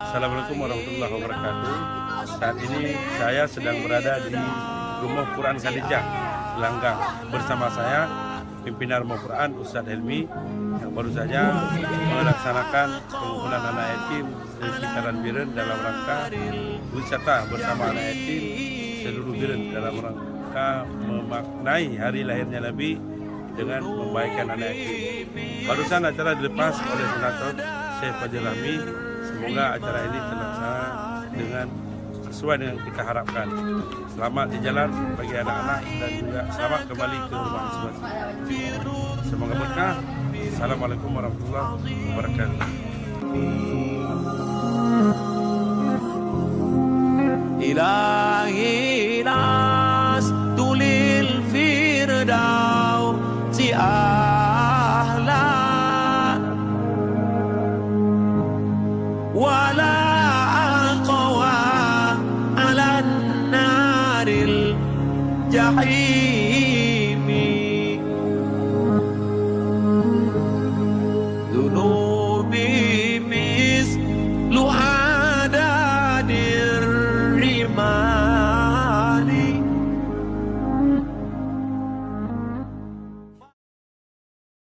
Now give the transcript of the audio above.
Assalamualaikum warahmatullahi wabarakatuh. Saat ini saya sedang berada di Rumah Quran Khadijah, Gelanggang. Bersama saya, pimpinan Rumah Quran Ustadz Helmi, yang baru saja melaksanakan pengumpulan anak yatim di sekitaran Biren dalam rangka wisata bersama anak yatim seluruh Biren dalam rangka memaknai hari lahirnya Nabi dengan membaikkan anak yatim. Barusan acara dilepas oleh Senator Syekh Fajrul Rahmi. Semoga acara ini terlaksana dengan sesuai dengan kita harapkan. Selamat di jalan bagi anak-anak dan juga selamat kembali ke rumah masing-masing. Semoga berkah. Assalamualaikum warahmatullahi wabarakatuh. Ilahi nastulil firdausi ahla wala aqwa ala naril jahim.